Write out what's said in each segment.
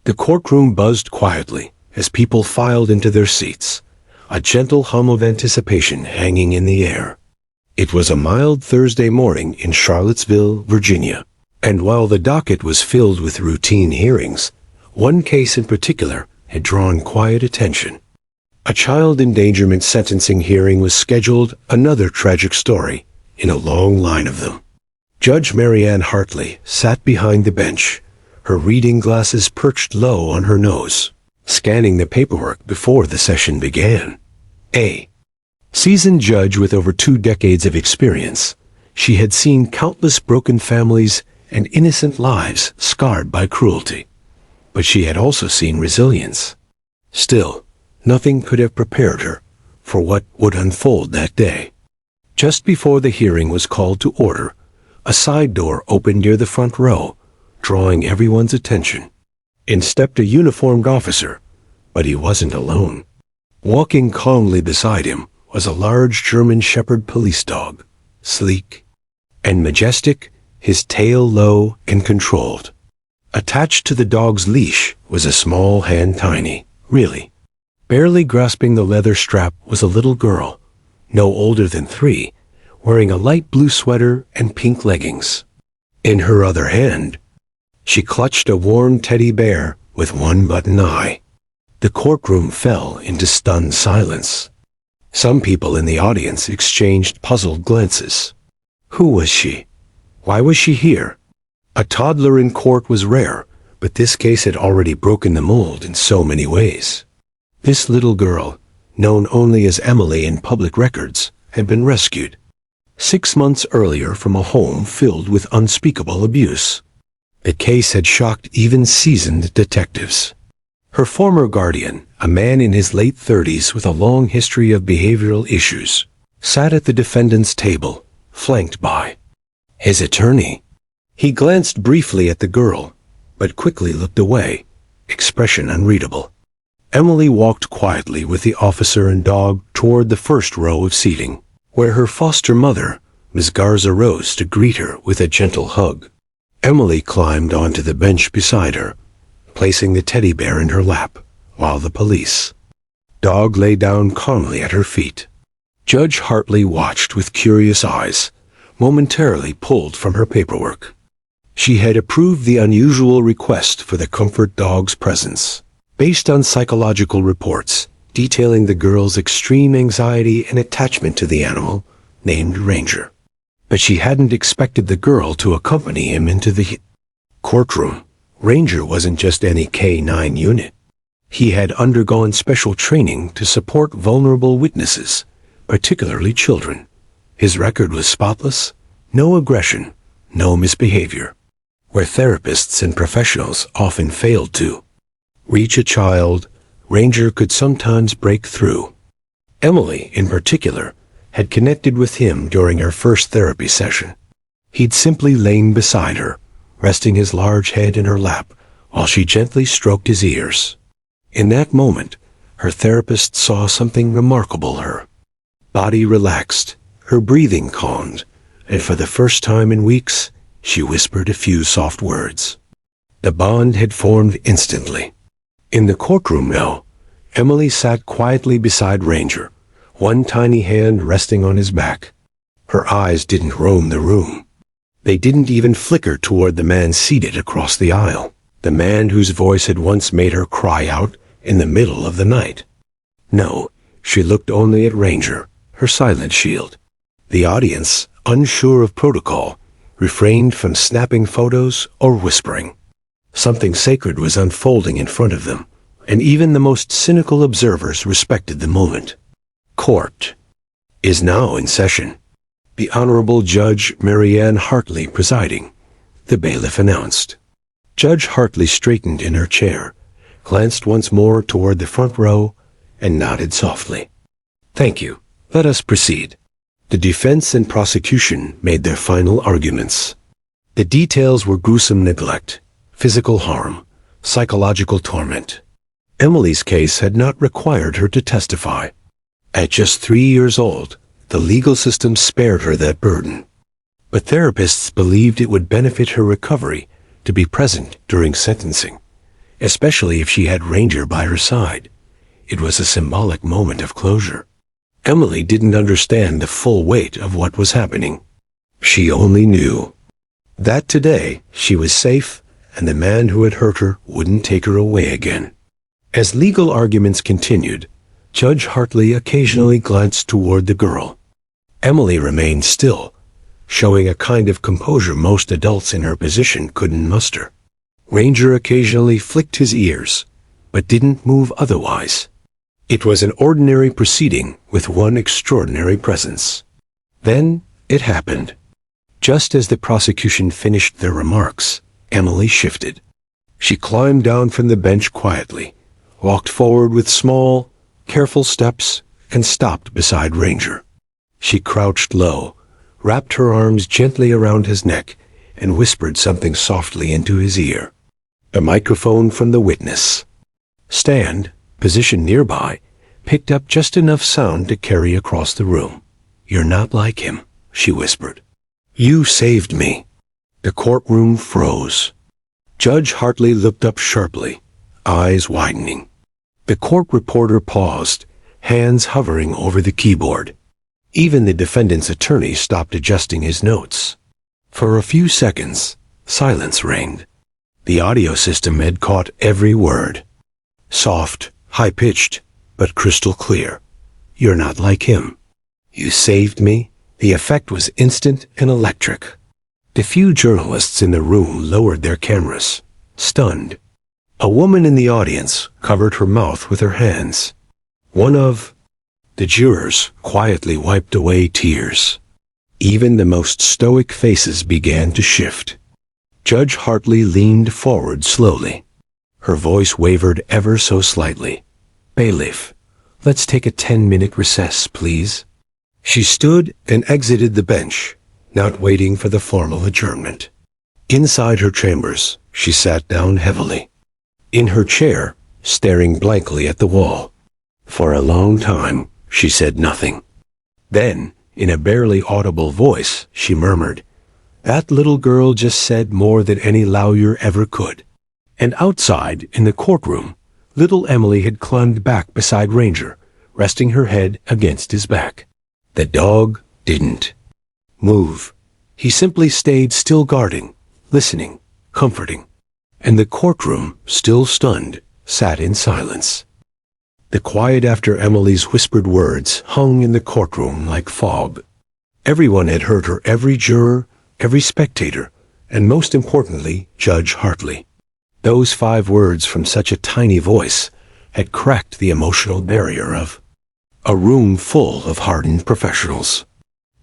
The courtroom buzzed quietly as people filed into their seats, a gentle hum of anticipation hanging in the air. It was a mild Thursday morning in Charlottesville, Virginia, and while the docket was filled with routine hearings, one case in particular had drawn quiet attention. A child endangerment sentencing hearing was scheduled, another tragic story in a long line of them. Judge Marianne Hartley sat behind the bench, her reading glasses perched low on her nose, scanning the paperwork before the session began. A seasoned judge with over 2 decades of experience, she had seen countless broken families and innocent lives scarred by cruelty. But she had also seen resilience. Still, nothing could have prepared her for what would unfold that day. Just before the hearing was called to order, a side door opened near the front row, drawing everyone's attention. In stepped a uniformed officer, but he wasn't alone. Walking calmly beside him was a large German Shepherd police dog, sleek and majestic, his tail low and controlled. Attached to the dog's leash was a small hand, tiny, really. Barely grasping the leather strap was a little girl, no older than 3, wearing a light blue sweater and pink leggings. In her other hand, she clutched a worn teddy bear with one button eye. The courtroom fell into stunned silence. Some people in the audience exchanged puzzled glances. Who was she? Why was she here? A toddler in court was rare, but this case had already broken the mold in so many ways. This little girl, known only as Emily in public records, had been rescued 6 months earlier from a home filled with unspeakable abuse. The case had shocked even seasoned detectives. Her former guardian, a man in his late 30s with a long history of behavioral issues, sat at the defendant's table, flanked by his attorney. He glanced briefly at the girl, but quickly looked away, expression unreadable. Emily walked quietly with the officer and dog toward the first row of seating, where her foster mother, Miss Garza, rose to greet her with a gentle hug. Emily climbed onto the bench beside her, placing the teddy bear in her lap, while the police dog lay down calmly at her feet. Judge Hartley watched with curious eyes, momentarily pulled from her paperwork. She had approved the unusual request for the comfort dog's presence, based on psychological reports detailing the girl's extreme anxiety and attachment to the animal named Ranger. But she hadn't expected the girl to accompany him into the courtroom. Ranger wasn't just any K-9 unit. He had undergone special training to support vulnerable witnesses, particularly children. His record was spotless, no aggression, no misbehavior, where therapists and professionals often failed to reach a child. Ranger could sometimes break through. Emily, in particular, had connected with him during her first therapy session. He'd simply lain beside her, resting his large head in her lap while she gently stroked his ears. In that moment, her therapist saw something remarkable. Her body relaxed, her breathing calmed, and for the first time in weeks, she whispered a few soft words. The bond had formed instantly. In the courtroom now, Emily sat quietly beside Ranger, one tiny hand resting on his back. Her eyes didn't roam the room. They didn't even flicker toward the man seated across the aisle, the man whose voice had once made her cry out in the middle of the night. No, she looked only at Ranger, her silent shield. The audience, unsure of protocol, refrained from snapping photos or whispering. Something sacred was unfolding in front of them, and even the most cynical observers respected the moment. Court is now in session. The Honorable Judge Marianne Hartley presiding, the bailiff announced. Judge Hartley straightened in her chair, glanced once more toward the front row, and nodded softly. Thank you. Let us proceed. The defense and prosecution made their final arguments. The details were gruesome neglect, physical harm, psychological torment. Emily's case had not required her to testify. At just 3 years old, the legal system spared her that burden. But therapists believed it would benefit her recovery to be present during sentencing. especially if she had Ranger by her side. It was a symbolic moment of closure. Emily didn't understand the full weight of what was happening. She only knew that today she was safe and the man who had hurt her wouldn't take her away again. As legal arguments continued, Judge Hartley occasionally glanced toward the girl. Emily remained still, showing a kind of composure most adults in her position couldn't muster. Ranger occasionally flicked his ears, but didn't move otherwise. It was an ordinary proceeding with one extraordinary presence. Then it happened. Just as the prosecution finished their remarks, Emily shifted. She climbed down from the bench quietly, walked forward with small, careful steps, and stopped beside Ranger. She crouched low, wrapped her arms gently around his neck, and whispered something softly into his ear. A microphone from the witness stand, positioned nearby, picked up just enough sound to carry across the room. "You're not like him," she whispered. "You saved me." The courtroom froze. Judge Hartley looked up sharply, eyes widening. The court reporter paused, hands hovering over the keyboard. Even the defendant's attorney stopped adjusting his notes. For a few seconds, silence reigned. The audio system had caught every word. Soft, high-pitched, but crystal clear. "You're not like him. You saved me." The effect was instant and electric. The few journalists in the room lowered their cameras, stunned. A woman in the audience covered her mouth with her hands. One of the jurors quietly wiped away tears. Even the most stoic faces began to shift. Judge Hartley leaned forward slowly. Her voice wavered ever so slightly. "Bailiff, let's take a 10-minute recess, please." She stood and exited the bench, not waiting for the formal adjournment. Inside her chambers, she sat down heavily. In her chair, staring blankly at the wall. For a long time, she said nothing. Then, in a barely audible voice, she murmured, "That little girl just said more than any lawyer ever could." And outside, in the courtroom, little Emily had climbed back beside Ranger, resting her head against his back. The dog didn't move. He simply stayed still, guarding, listening, comforting. And the courtroom, still stunned, sat in silence. The quiet after Emily's whispered words hung in the courtroom like fog. Everyone had heard her, every juror, every spectator, and most importantly, Judge Hartley. Those 5 words from such a tiny voice had cracked the emotional barrier of a room full of hardened professionals.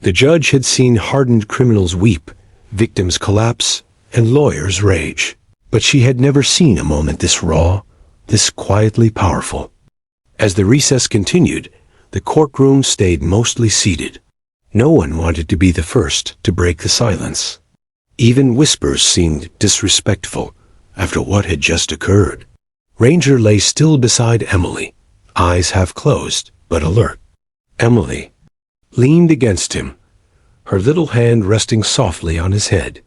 The judge had seen hardened criminals weep, victims collapse, and lawyers rage. But she had never seen a moment this raw, this quietly powerful. As the recess continued, the courtroom stayed mostly seated. No one wanted to be the first to break the silence. Even whispers seemed disrespectful after what had just occurred. Ranger lay still beside Emily, eyes half closed but alert. Emily leaned against him, her little hand resting softly on his head.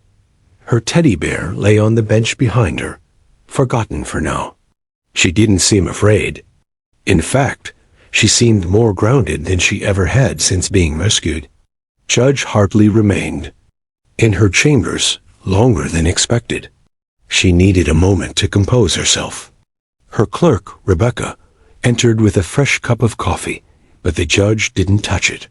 Her teddy bear lay on the bench behind her, forgotten for now. She didn't seem afraid. In fact, she seemed more grounded than she ever had since being rescued. Judge Hartley remained in her chambers longer than expected. She needed a moment to compose herself. Her clerk, Rebecca, entered with a fresh cup of coffee, but the judge didn't touch it.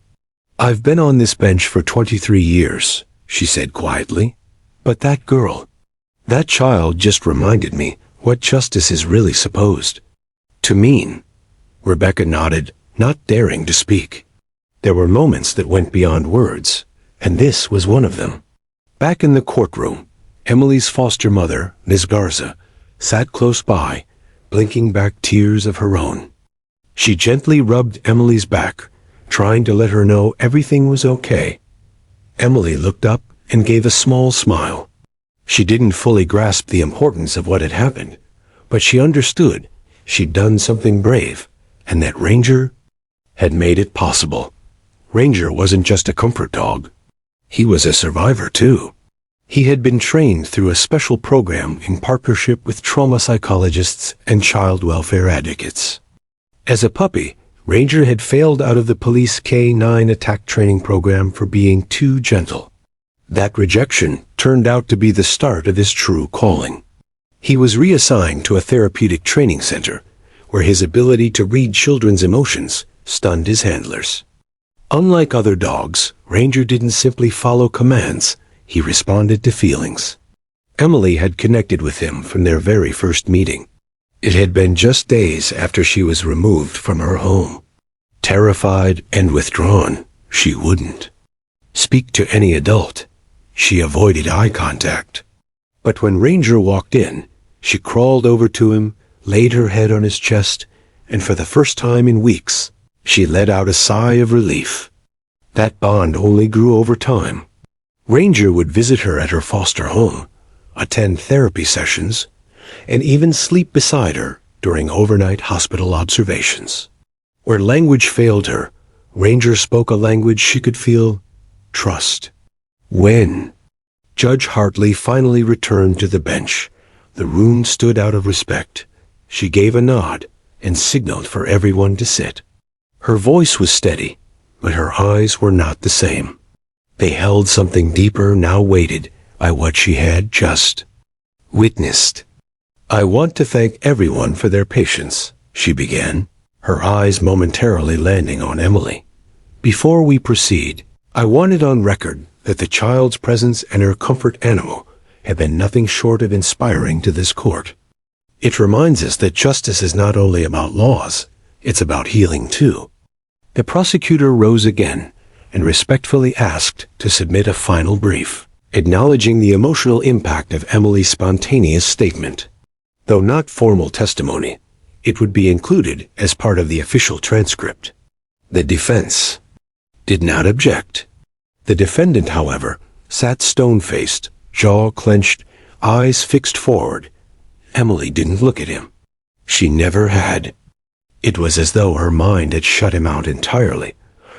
"I've been on this bench for 23 years, she said quietly. "But that girl, that child just reminded me what justice is really supposed to mean." Rebecca nodded, not daring to speak. There were moments that went beyond words, and this was one of them. Back in the courtroom, Emily's foster mother, Ms. Garza, sat close by, blinking back tears of her own. She gently rubbed Emily's back, trying to let her know everything was okay. Emily looked up and gave a small smile. She didn't fully grasp the importance of what had happened, but she understood she'd done something brave, and that Ranger had made it possible. Ranger wasn't just a comfort dog. He was a survivor, too. He had been trained through a special program in partnership with trauma psychologists and child welfare advocates. As a puppy, Ranger had failed out of the police K-9 attack training program for being too gentle. That rejection turned out to be the start of his true calling. He was reassigned to a therapeutic training center, where his ability to read children's emotions stunned his handlers. Unlike other dogs, Ranger didn't simply follow commands, he responded to feelings. Emily had connected with him from their very first meeting. It had been just days after she was removed from her home. Terrified and withdrawn, she wouldn't speak to any adult. She avoided eye contact. But when Ranger walked in, she crawled over to him, laid her head on his chest, and for the first time in weeks, she let out a sigh of relief. That bond only grew over time. Ranger would visit her at her foster home, attend therapy sessions, and even sleep beside her during overnight hospital observations. Where language failed her, Ranger spoke a language she could feel: trust. When Judge Hartley finally returned to the bench, the room stood out of respect. She gave a nod and signaled for everyone to sit. Her voice was steady, but her eyes were not the same. They held something deeper, now weighted by what she had just witnessed. "I want to thank everyone for their patience," she began, her eyes momentarily landing on Emily. "Before we proceed, I want it on record that the child's presence and her comfort animal have been nothing short of inspiring to this court. It reminds us that justice is not only about laws, it's about healing too." The prosecutor rose again and respectfully asked to submit a final brief, acknowledging the emotional impact of Emily's spontaneous statement. Though not formal testimony, it would be included as part of the official transcript. The defense did not object. The defendant, however, sat stone-faced, jaw clenched, eyes fixed forward. Emily didn't look at him. She never had. It was as though her mind had shut him out entirely,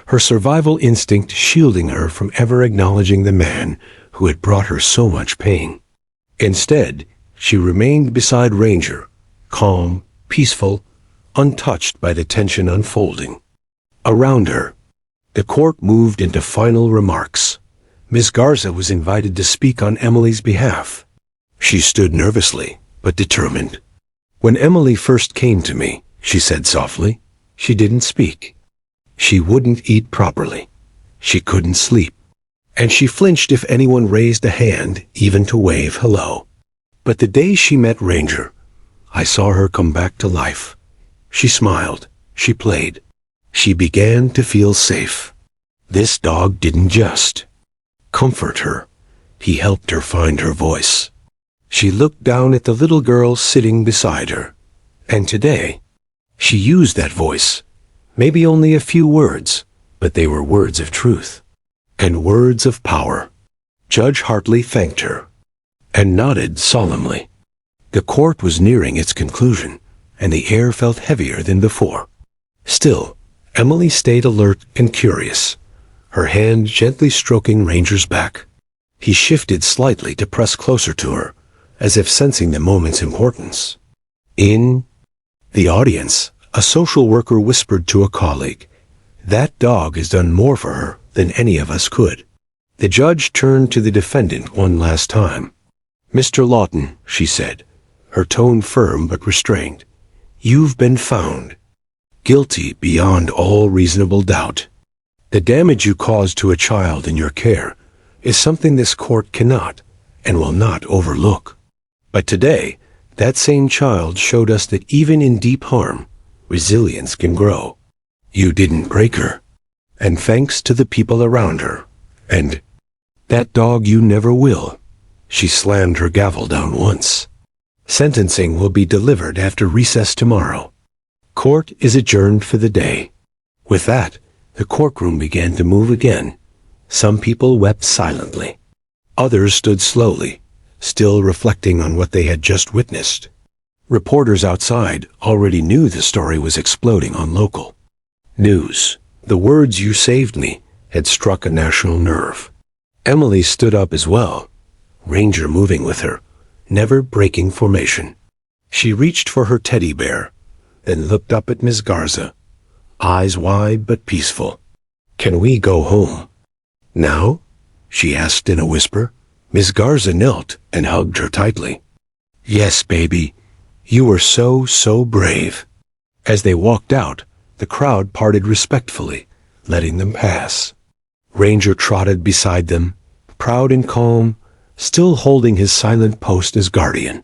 her survival instinct shielding her from ever acknowledging the man who had brought her so much pain. Instead, she remained beside Ranger, calm, peaceful, untouched by the tension unfolding around her. The court moved into final remarks. Ms. Garza was invited to speak on Emily's behalf. She stood nervously, but determined. "When Emily first came to me," she said softly, "she didn't speak. She wouldn't eat properly. She couldn't sleep. And she flinched if anyone raised a hand, even to wave hello. But the day she met Ranger, I saw her come back to life. She smiled. She played. She began to feel safe. This dog didn't just comfort her. He helped her find her voice." She looked down at the little girl sitting beside her. And today, she used that voice. Maybe only a few words, but they were words of truth. And words of power. Judge Hartley thanked her and nodded solemnly. The court was nearing its conclusion, and the air felt heavier than before. Still, Emily stayed alert and curious, her hand gently stroking Ranger's back. He shifted slightly to press closer to her, as if sensing the moment's importance. In the audience, a social worker whispered to a colleague, "That dog has done more for her than any of us could." The judge turned to the defendant one last time. "Mr. Lawton," she said, her tone firm but restrained, "you've been found guilty beyond all reasonable doubt. The damage you caused to a child in your care is something this court cannot and will not overlook. But today, that same child showed us that even in deep harm, resilience can grow. You didn't break her, and thanks to the people around her, and that dog you never will." She slammed her gavel down once. "Sentencing will be delivered after recess tomorrow. Court is adjourned for the day." With that, the courtroom began to move again. Some people wept silently. Others stood slowly, still reflecting on what they had just witnessed. Reporters outside already knew the story was exploding on local news. The words "you saved me" had struck a national nerve. Emily stood up as well. Ranger moving with her, never breaking formation. She reached for her teddy bear, then looked up at Miss Garza, eyes wide but peaceful. "Can we go home now?" she asked in a whisper. Miss Garza knelt and hugged her tightly. "Yes, baby. You were so brave." As they walked out, the crowd parted respectfully, letting them pass. Ranger trotted beside them, proud and calm, still holding his silent post as guardian.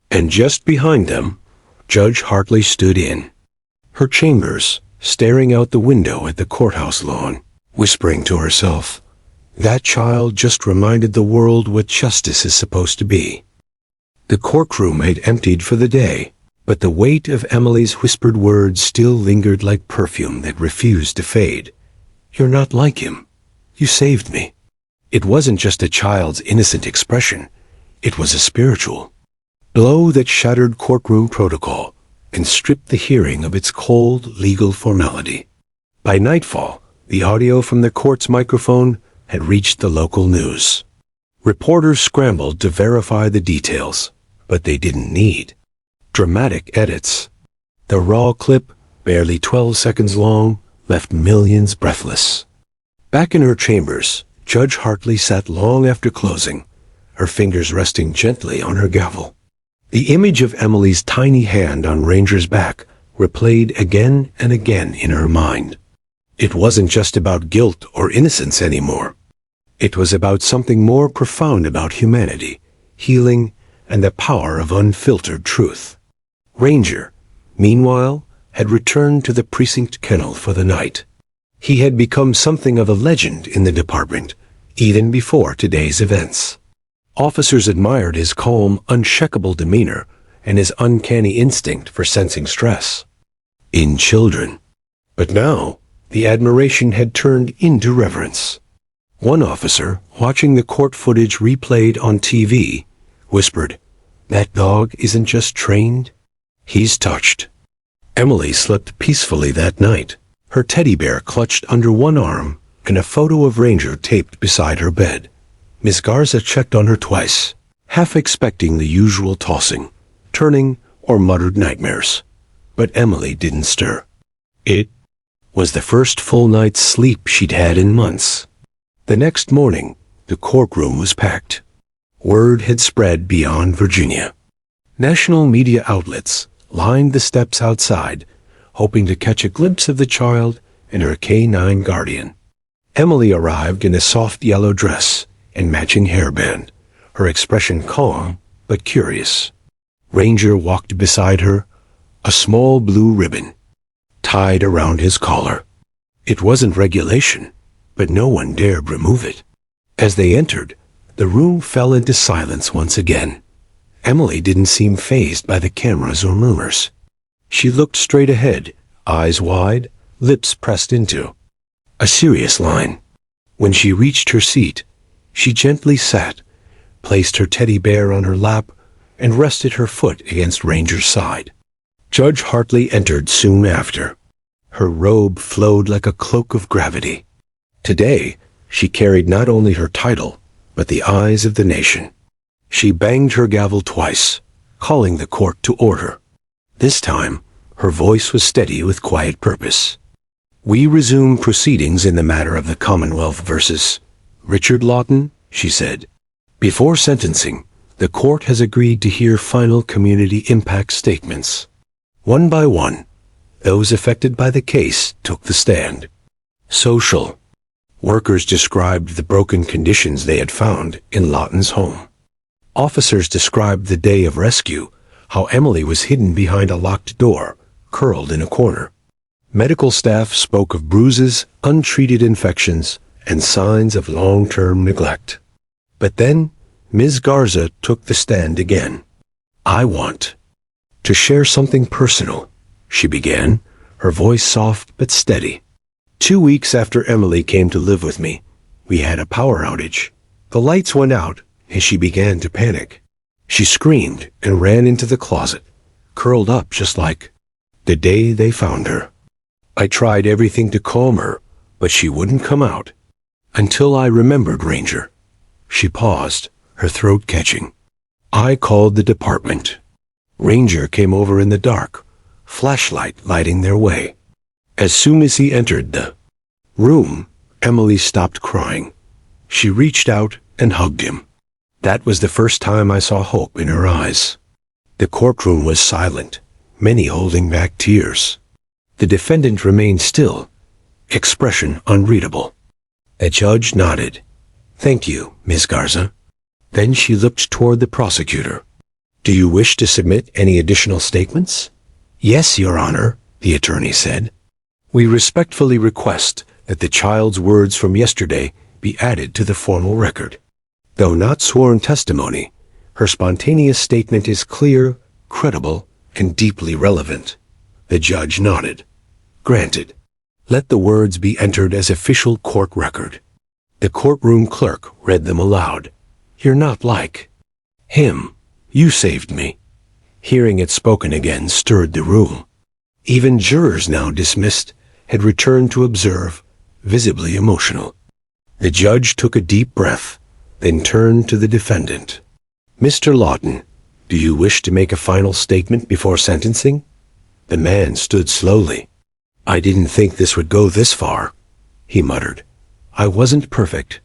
And just behind them, Judge Hartley stood in her chambers, staring out the window at the courthouse lawn, whispering to herself, "That child just reminded the world what justice is supposed to be." The courtroom had emptied for the day, but the weight of Emily's whispered words still lingered like perfume that refused to fade. "You're not like him. You saved me." It wasn't just a child's innocent expression. It was a spiritual blow that shattered courtroom protocol and stripped the hearing of its cold legal formality. By nightfall, the audio from the court's microphone had reached the local news. Reporters scrambled to verify the details, but they didn't need dramatic edits. The raw clip, barely 12 seconds long, left millions breathless. Back in her chambers, Judge Hartley sat long after closing, her fingers resting gently on her gavel. The image of Emily's tiny hand on Ranger's back replayed again and again in her mind. It wasn't just about guilt or innocence anymore. It was about something more profound about humanity, healing, and the power of unfiltered truth. Ranger, meanwhile, had returned to the precinct kennel for the night. He had become something of a legend in the department, even before today's events. Officers admired his calm, unshakable demeanor and his uncanny instinct for sensing stress in children. But now, the admiration had turned into reverence. One officer, watching the court footage replayed on TV, whispered, "That dog isn't just trained, he's touched." Emily slept peacefully that night, her teddy bear clutched under one arm and a photo of Ranger taped beside her bed. Miss Garza checked on her twice, half expecting the usual tossing, turning, or muttered nightmares. But Emily didn't stir. It was the first full night's sleep she'd had in months. The next morning, the courtroom was packed. Word had spread beyond Virginia. National media outlets lined the steps outside, hoping to catch a glimpse of the child and her K-9 guardian. Emily arrived in a soft yellow dress and matching hairband, her expression calm but curious. Ranger walked beside her, a small blue ribbon tied around his collar. It wasn't regulation, but no one dared remove it. As they entered, the room fell into silence once again. Emily didn't seem fazed by the cameras or rumors. She looked straight ahead, eyes wide, lips pressed into a serious line. When she reached her seat, she gently sat, placed her teddy bear on her lap, and rested her foot against Ranger's side. Judge Hartley entered soon after. Her robe flowed like a cloak of gravity. Today, she carried not only her title, but the eyes of the nation. She banged her gavel twice, calling the court to order. This time, her voice was steady with quiet purpose. "We resume proceedings in the matter of the Commonwealth versus Richard Lawton," she said. "Before sentencing, the court has agreed to hear final community impact statements." One by one, those affected by the case took the stand. Social workers described the broken conditions they had found in Lawton's home. Officers described the day of rescue, how Emily was hidden behind a locked door, curled in a corner. Medical staff spoke of bruises, untreated infections, and signs of long-term neglect. But then, Ms. Garza took the stand again. "I want to share something personal," she began, her voice soft but steady. 2 weeks after Emily came to live with me, we had a power outage. The lights went out, and she began to panic. She screamed and ran into the closet, curled up just like the day they found her. I tried everything to calm her, but she wouldn't come out. Until I remembered Ranger. She paused, her throat catching. I called the department. Ranger came over in the dark, flashlight lighting their way. As soon as he entered the room, Emily stopped crying. She reached out and hugged him. That was the first time I saw hope in her eyes. The courtroom was silent, many holding back tears. The defendant remained still, expression unreadable. A judge nodded. "Thank you, Ms. Garza." Then she looked toward the prosecutor. "Do you wish to submit any additional statements?" "Yes, Your Honor," the attorney said. "We respectfully request that the child's words from yesterday be added to the formal record. Though not sworn testimony, her spontaneous statement is clear, credible, and deeply relevant." The judge nodded. "Granted. Let the words be entered as official court record." The courtroom clerk read them aloud. "You're not like him. You saved me." Hearing it spoken again stirred the room. Even jurors, now dismissed, had returned to observe, visibly emotional. The judge took a deep breath, then turned to the defendant. "Mr. Lawton, do you wish to make a final statement before sentencing?" The man stood slowly. "I didn't think this would go this far," he muttered. "I wasn't perfect,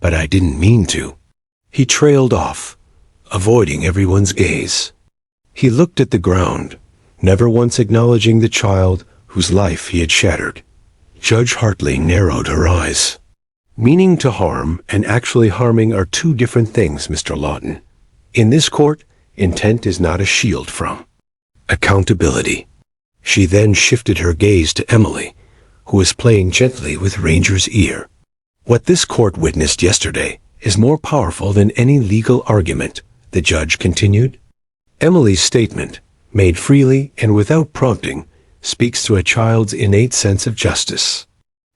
but I didn't mean to." He trailed off, avoiding everyone's gaze. He looked at the ground, never once acknowledging the child whose life he had shattered. Judge Hartley narrowed her eyes. "Meaning to harm and actually harming are two different things, Mr. Lawton. In this court, intent is not a shield from accountability." She then shifted her gaze to Emily, who was playing gently with Ranger's ear. "What this court witnessed yesterday is more powerful than any legal argument," the judge continued. Emily's statement, made freely and without prompting, speaks to a child's innate sense of justice.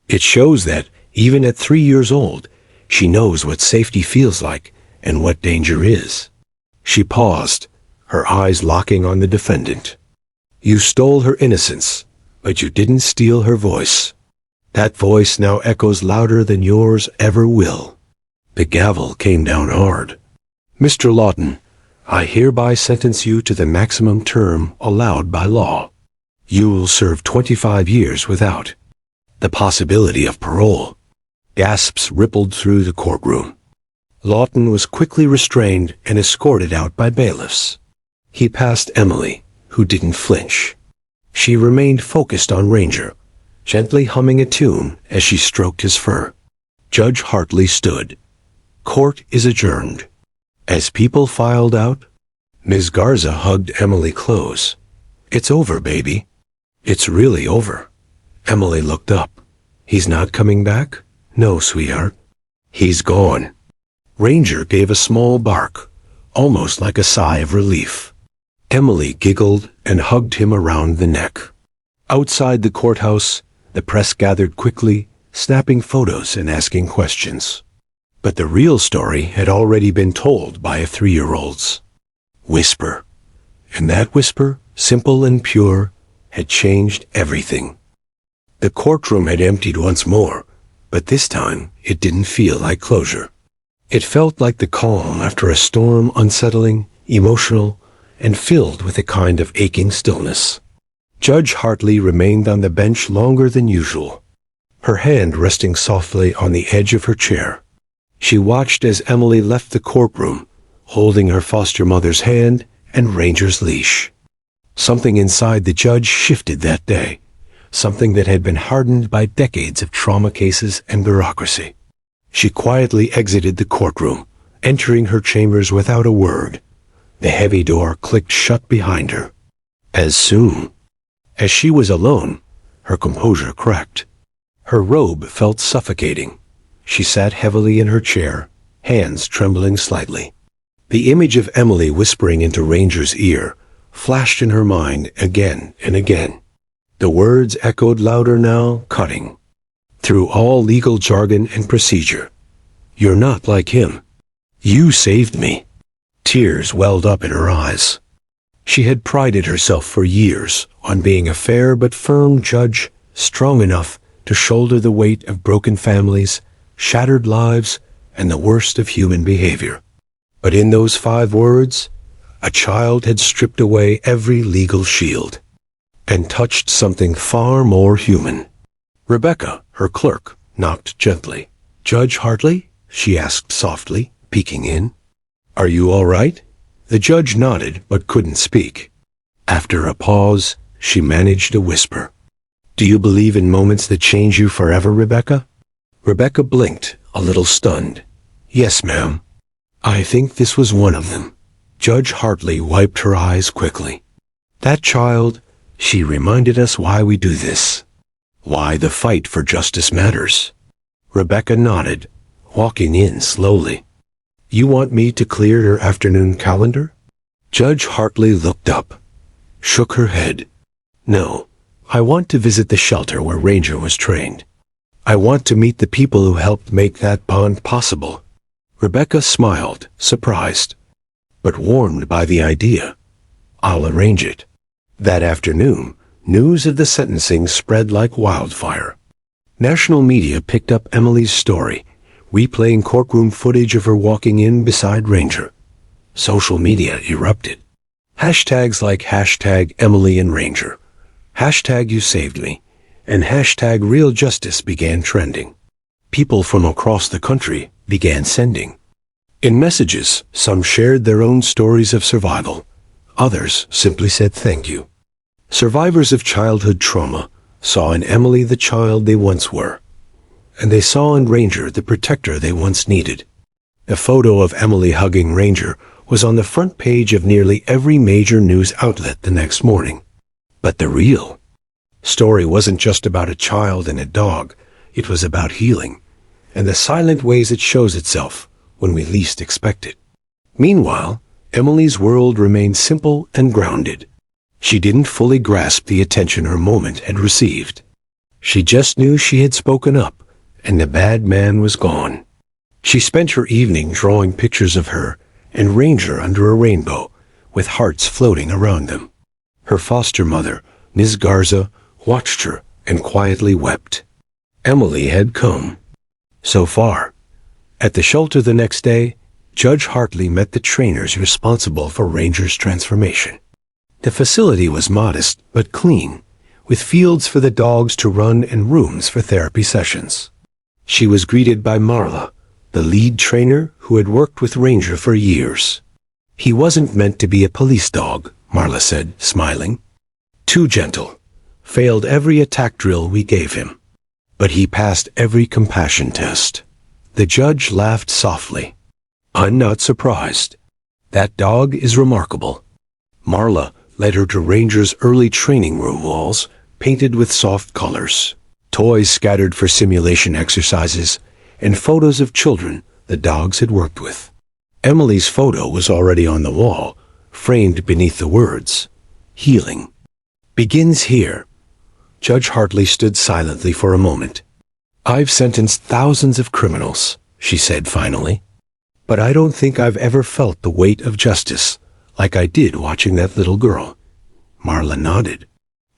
It shows that, even at 3 years old, she knows what safety feels like and what danger is. She paused, her eyes locking on the defendant. "You stole her innocence, but you didn't steal her voice. That voice now echoes louder than yours ever will." The gavel came down hard. "Mr. Lawton, I hereby sentence you to the maximum term allowed by law. You will serve 25 years without the possibility of parole." Gasps rippled through the courtroom. Lawton was quickly restrained and escorted out by bailiffs. He passed Emily, who didn't flinch. She remained focused on Ranger, gently humming a tune as she stroked his fur. Judge Hartley stood. Court is adjourned. As people filed out, Ms. Garza hugged Emily close. "It's over, baby. It's really over." Emily looked up. "He's not coming back?" "No, sweetheart. He's gone." Ranger gave a small bark, almost like a sigh of relief. Emily giggled and hugged him around the neck. Outside the courthouse, the press gathered quickly, snapping photos and asking questions. But the real story had already been told by a 3-year-old's whisper. And that whisper, simple and pure, had changed everything. The courtroom had emptied once more, but this time it didn't feel like closure. It felt like the calm after a storm, unsettling, emotional, and filled with a kind of aching stillness. Judge Hartley remained on the bench longer than usual, her hand resting softly on the edge of her chair. She watched as Emily left the courtroom, holding her foster mother's hand and Ranger's leash. Something inside the judge shifted that day, something that had been hardened by decades of trauma cases and bureaucracy. She quietly exited the courtroom, entering her chambers without a word. The heavy door clicked shut behind her. As soon as she was alone, her composure cracked. Her robe felt suffocating. She sat heavily in her chair, hands trembling slightly. The image of Emily whispering into Ranger's ear flashed in her mind again and again. The words echoed louder now, cutting through all legal jargon and procedure. "You're not like him. You saved me." Tears welled up in her eyes. She had prided herself for years on being a fair but firm judge, strong enough to shoulder the weight of broken families, shattered lives, and the worst of human behavior. But in those 5 words, a child had stripped away every legal shield and touched something far more human. Rebecca, her clerk, knocked gently. "Judge Hartley?" she asked softly, peeking in. "Are you all right?" The judge nodded but couldn't speak. After a pause, she managed a whisper. "Do you believe in moments that change you forever, Rebecca?" Rebecca blinked, a little stunned. "Yes, ma'am. I think this was one of them." Judge Hartley wiped her eyes quickly. "That child, she reminded us why we do this. Why the fight for justice matters." Rebecca nodded, walking in slowly. "You want me to clear your afternoon calendar?" Judge Hartley looked up, shook her head. "No, I want to visit the shelter where Ranger was trained. I want to meet the people who helped make that bond possible." Rebecca smiled, surprised, but warmed by the idea. "I'll arrange it." That afternoon, news of the sentencing spread like wildfire. National media picked up Emily's story, replaying courtroom footage of her walking in beside Ranger. Social media erupted. Hashtags like #EmilyandRanger, #YouSavedMe, and #RealJustice began trending. People from across the country began sending. In messages, some shared their own stories of survival. Others simply said thank you. Survivors of childhood trauma saw in Emily the child they once were, and they saw in Ranger the protector they once needed. A photo of Emily hugging Ranger was on the front page of nearly every major news outlet the next morning. But the real story wasn't just about a child and a dog. It was about healing, and the silent ways it shows itself when we least expect it. Meanwhile, Emily's world remained simple and grounded. She didn't fully grasp the attention her moment had received. She just knew she had spoken up, and the bad man was gone. She spent her evening drawing pictures of her and Ranger under a rainbow, with hearts floating around them. Her foster mother, Ms. Garza, watched her and quietly wept. Emily had come so far. At the shelter the next day, Judge Hartley met the trainers responsible for Ranger's transformation. The facility was modest but clean, with fields for the dogs to run and rooms for therapy sessions. She was greeted by Marla, the lead trainer who had worked with Ranger for years. "He wasn't meant to be a police dog," Marla said, smiling. "Too gentle. Failed every attack drill we gave him. But he passed every compassion test." The judge laughed softly. "I'm not surprised. That dog is remarkable." Marla led her to Ranger's early training room walls, painted with soft colors, toys scattered for simulation exercises, and photos of children the dogs had worked with. Emily's photo was already on the wall, framed beneath the words, "Healing begins here." Judge Hartley stood silently for a moment. "I've sentenced thousands of criminals," she said finally, "but I don't think I've ever felt the weight of justice like I did watching that little girl." Marla nodded.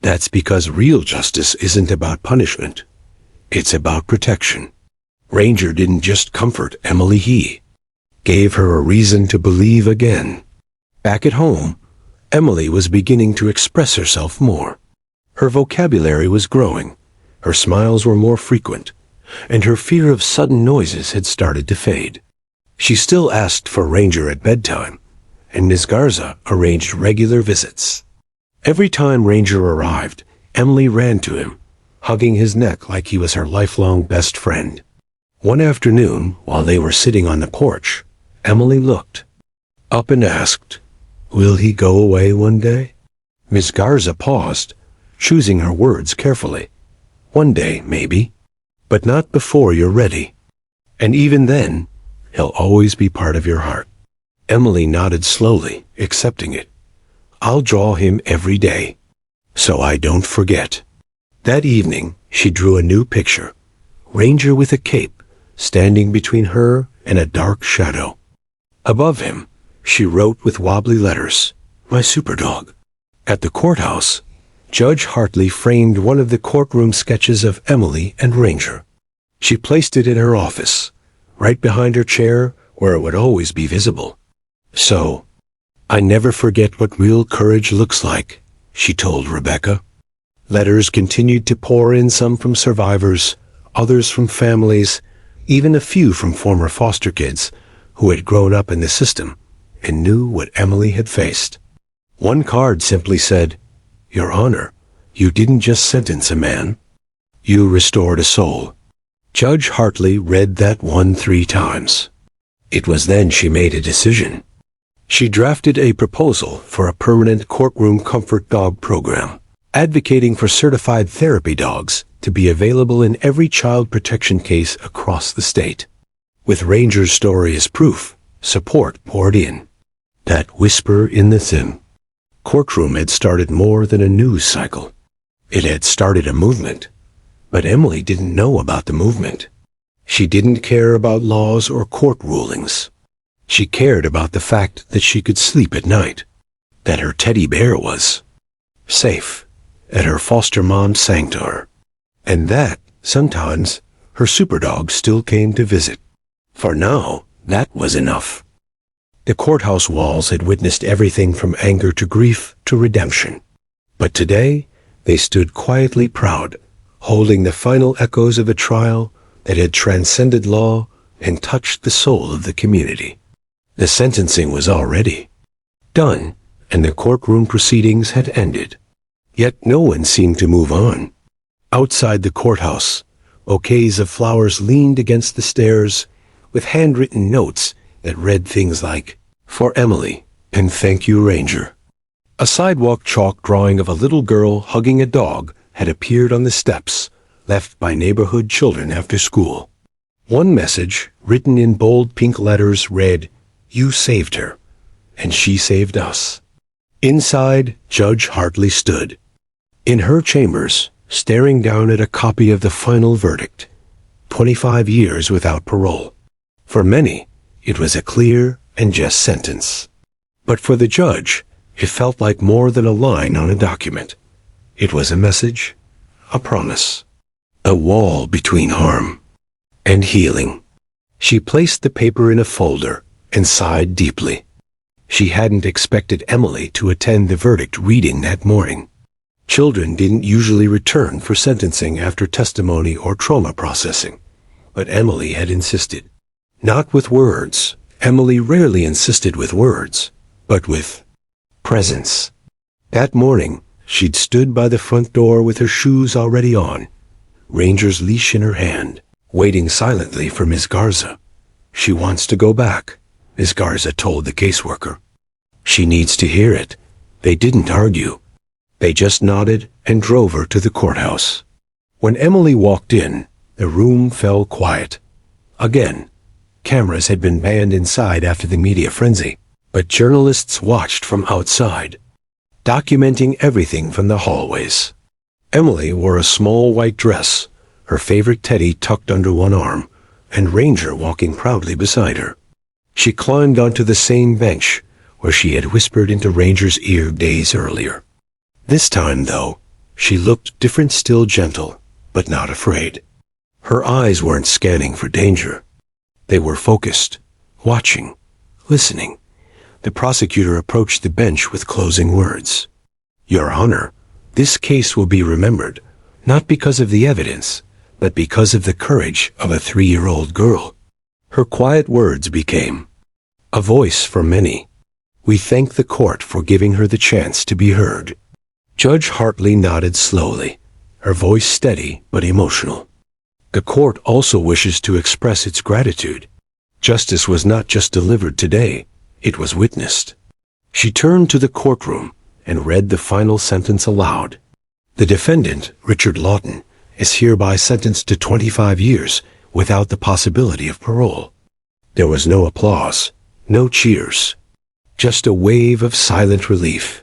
"That's because real justice isn't about punishment. It's about protection." Ranger didn't just comfort Emily, he gave her a reason to believe again. Back at home, Emily was beginning to express herself more. Her vocabulary was growing, her smiles were more frequent, and her fear of sudden noises had started to fade. She still asked for Ranger at bedtime, and Ms. Garza arranged regular visits. Every time Ranger arrived, Emily ran to him, hugging his neck like he was her lifelong best friend. One afternoon, while they were sitting on the porch, Emily looked up and asked, "Will he go away one day?" Ms. Garza paused, choosing her words carefully. "One day, maybe, but not before you're ready. And even then, he'll always be part of your heart." Emily nodded slowly, accepting it. "I'll draw him every day, so I don't forget." That evening, she drew a new picture, Ranger with a cape, standing between her and a dark shadow. Above him, she wrote with wobbly letters, "My Superdog." At the courthouse, Judge Hartley framed one of the courtroom sketches of Emily and Ranger. She placed it in her office, right behind her chair where it would always be visible. So, I never forget what real courage looks like, she told Rebecca. Letters continued to pour in, some from survivors, others from families, even a few from former foster kids who had grown up in the system and knew what Emily had faced. One card simply said, "Your Honor, you didn't just sentence a man. You restored a soul." Judge Hartley read that one 3 times. It was then she made a decision. She drafted a proposal for a permanent courtroom comfort dog program, advocating for certified therapy dogs to be available in every child protection case across the state. With Ranger's story as proof, support poured in. That whisper in the thin courtroom had started more than a news cycle. It had started a movement. But Emily didn't know about the movement. She didn't care about laws or court rulings. She cared about the fact that she could sleep at night, that her teddy bear was safe at her foster mom's sanctuary, and that, sometimes, her superdog still came to visit. For now, that was enough. The courthouse walls had witnessed everything from anger to grief to redemption. But today, they stood quietly proud, holding the final echoes of a trial that had transcended law and touched the soul of the community. The sentencing was already done, and the courtroom proceedings had ended. Yet no one seemed to move on. Outside the courthouse, bouquets of flowers leaned against the stairs with handwritten notes that read things like, "For Emily, and thank you, Ranger." A sidewalk chalk drawing of a little girl hugging a dog had appeared on the steps, left by neighborhood children after school. One message, written in bold pink letters, read, "You saved her, and she saved us." Inside, Judge Hartley stood. In her chambers, staring down at a copy of the final verdict, 25 years without parole. For many, it was a clear and just sentence. But for the judge, it felt like more than a line on a document. It was a message, a promise, a wall between harm and healing. She placed the paper in a folder and sighed deeply. She hadn't expected Emily to attend the verdict reading that morning. Children didn't usually return for sentencing after testimony or trauma processing, but Emily had insisted. Not with words. Emily rarely insisted with words, but with presence. That morning, she'd stood by the front door with her shoes already on, Ranger's leash in her hand, waiting silently for Ms. Garza. "She wants to go back," Ms. Garza told the caseworker. "She needs to hear it." They didn't argue. They just nodded and drove her to the courthouse. When Emily walked in, the room fell quiet. Again, cameras had been banned inside after the media frenzy, but journalists watched from outside, documenting everything from the hallways. Emily wore a small white dress, her favorite teddy tucked under one arm, and Ranger walking proudly beside her. She climbed onto the same bench where she had whispered into Ranger's ear days earlier. This time, though, she looked different, still gentle, but not afraid. Her eyes weren't scanning for danger. They were focused, watching, listening. The prosecutor approached the bench with closing words. "Your Honor, this case will be remembered, not because of the evidence, but because of the courage of a 3-year-old girl." Her quiet words became a voice for many. "We thank the court for giving her the chance to be heard." Judge Hartley nodded slowly, her voice steady but emotional. "The court also wishes to express its gratitude. Justice was not just delivered today, it was witnessed." She turned to the courtroom and read the final sentence aloud. "The defendant, Richard Lawton, is hereby sentenced to 25 years without the possibility of parole." There was no applause, no cheers, just a wave of silent relief,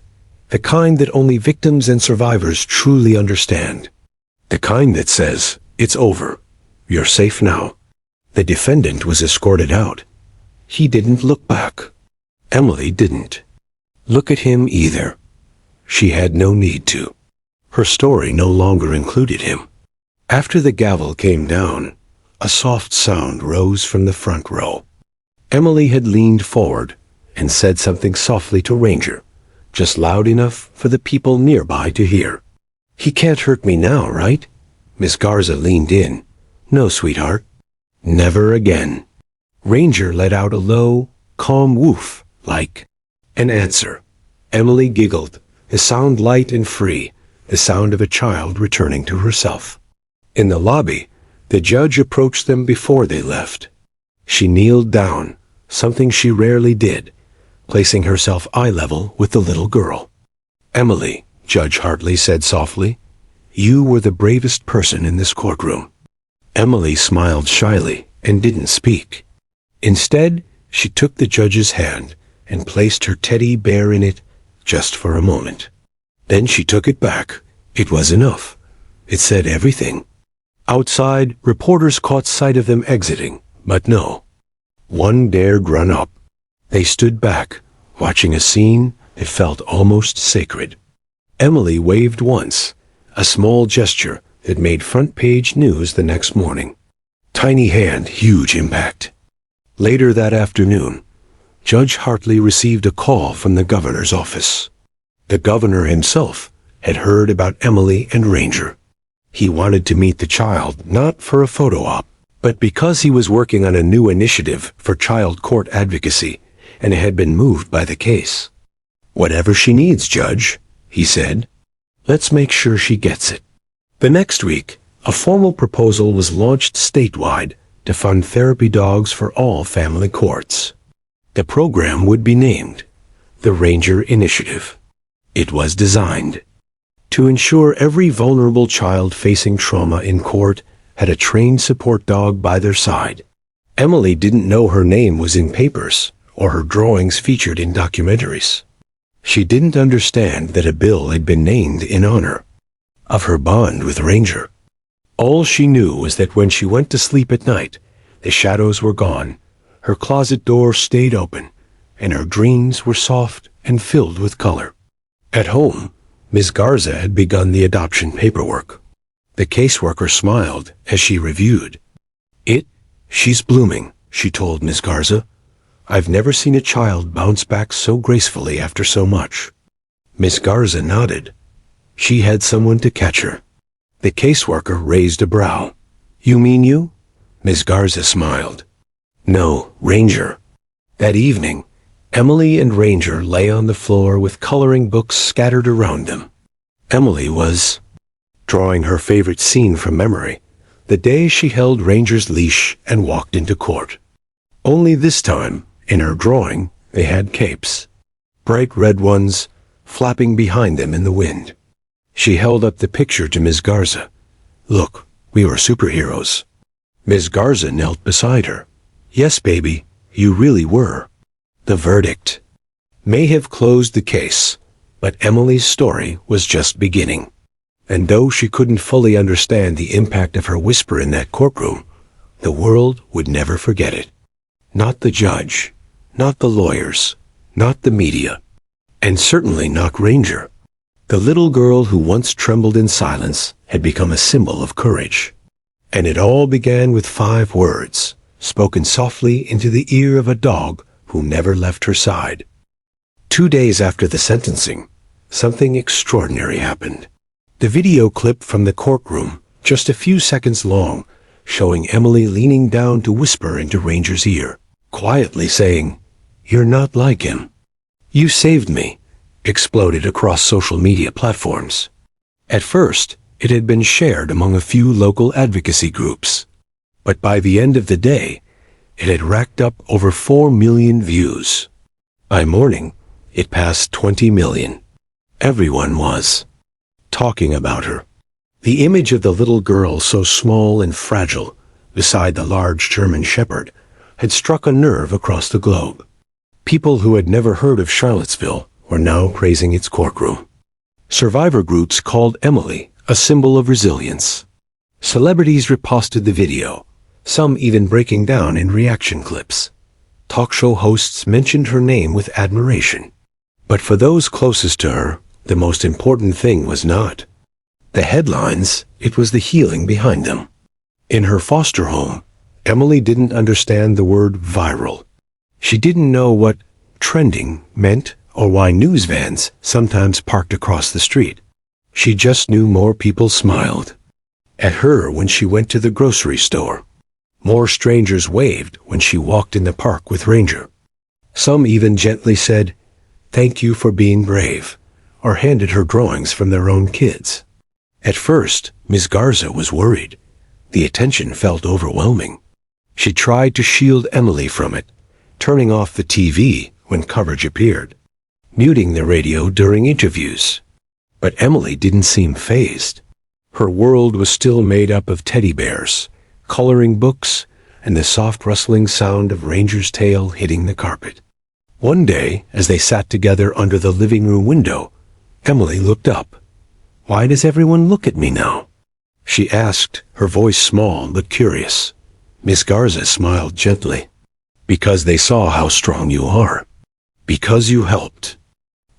the kind that only victims and survivors truly understand, the kind that says, "It's over. You're safe now." The defendant was escorted out. He didn't look back. Emily didn't look at him either. She had no need to. Her story no longer included him. After the gavel came down, a soft sound rose from the front row. Emily had leaned forward, and said something softly to Ranger, just loud enough for the people nearby to hear. "He can't hurt me now, right?" Miss Garza leaned in. "No, sweetheart. Never again." Ranger let out a low, calm woof, like an answer. Emily giggled, a sound light and free, the sound of a child returning to herself. In the lobby, the judge approached them before they left. She kneeled down, something she rarely did, placing herself eye level with the little girl. "Emily," Judge Hartley said softly, "you were the bravest person in this courtroom." Emily smiled shyly and didn't speak. Instead, she took the judge's hand and placed her teddy bear in it just for a moment. Then she took it back. It was enough. It said everything. Outside, reporters caught sight of them exiting, but no one dared run up. They stood back, watching a scene that felt almost sacred. Emily waved once, a small gesture that made front-page news the next morning. Tiny hand, huge impact. Later that afternoon, Judge Hartley received a call from the governor's office. The governor himself had heard about Emily and Ranger. He wanted to meet the child not for a photo op, but because he was working on a new initiative for child court advocacy and had been moved by the case. "Whatever she needs, Judge," he said. "Let's make sure she gets it." The next week, a formal proposal was launched statewide to fund therapy dogs for all family courts. The program would be named the Ranger Initiative. It was designed to ensure every vulnerable child facing trauma in court had a trained support dog by their side. Emily didn't know her name was in papers or her drawings featured in documentaries. She didn't understand that a bill had been named in honor of her bond with Ranger. All she knew was that when she went to sleep at night, the shadows were gone, her closet door stayed open, and her dreams were soft and filled with color. At home, Ms. Garza had begun the adoption paperwork. The caseworker smiled as she reviewed it. "She's blooming," she told Ms. Garza. "I've never seen a child bounce back so gracefully after so much." Ms. Garza nodded. She had someone to catch her. The caseworker raised a brow. "You mean you?" Ms. Garza smiled. "No, Ranger." That evening, Emily and Ranger lay on the floor with coloring books scattered around them. Emily was drawing her favorite scene from memory, the day she held Ranger's leash and walked into court. Only this time, in her drawing, they had capes, bright red ones, flapping behind them in the wind. She held up the picture to Ms. Garza. "Look, we were superheroes." Ms. Garza knelt beside her. "Yes, baby, you really were." The verdict may have closed the case, but Emily's story was just beginning. And though she couldn't fully understand the impact of her whisper in that courtroom, the world would never forget it. Not the judge, not the lawyers, not the media, and certainly not Ranger. The little girl who once trembled in silence had become a symbol of courage. And it all began with 5 words, spoken softly into the ear of a dog who never left her side. 2 days after the sentencing, something extraordinary happened. The video clip from the courtroom, just a few seconds long, showing Emily leaning down to whisper into Ranger's ear, quietly saying, "You're not like him. You saved me," exploded across social media platforms. At first, it had been shared among a few local advocacy groups. But by the end of the day, it had racked up over 4 million views. By morning, it passed 20 million. Everyone was talking about her. The image of the little girl so small and fragile beside the large German shepherd had struck a nerve across the globe. People who had never heard of Charlottesville were now praising its courtroom. Survivor groups called Emily a symbol of resilience. Celebrities reposted the video, some even breaking down in reaction clips. Talk show hosts mentioned her name with admiration. But for those closest to her, the most important thing was not the headlines, it was the healing behind them. In her foster home, Emily didn't understand the word viral. She didn't know what trending meant or why news vans sometimes parked across the street. She just knew more people smiled at her when she went to the grocery store. More strangers waved when she walked in the park with Ranger. Some even gently said, "Thank you for being brave," or handed her drawings from their own kids. At first, Miss Garza was worried. The attention felt overwhelming. She tried to shield Emily from it, turning off the TV when coverage appeared, muting the radio during interviews. But Emily didn't seem fazed. Her world was still made up of teddy bears, coloring books, and the soft rustling sound of Ranger's tail hitting the carpet. One day, as they sat together under the living room window, Emily looked up. "Why does everyone look at me now?" she asked, her voice small but curious. Miss Garza smiled gently. "Because they saw how strong you are. Because you helped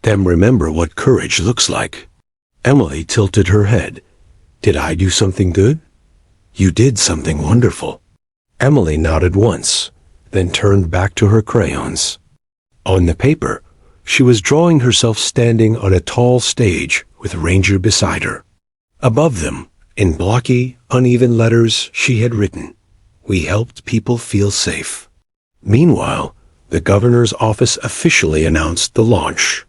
them remember what courage looks like." Emily tilted her head. "Did I do something good?" "You did something wonderful." Emily nodded once, then turned back to her crayons. On the paper, she was drawing herself standing on a tall stage with Ranger beside her. Above them, in blocky, uneven letters, she had written, "We helped people feel safe." Meanwhile, the governor's office officially announced the launch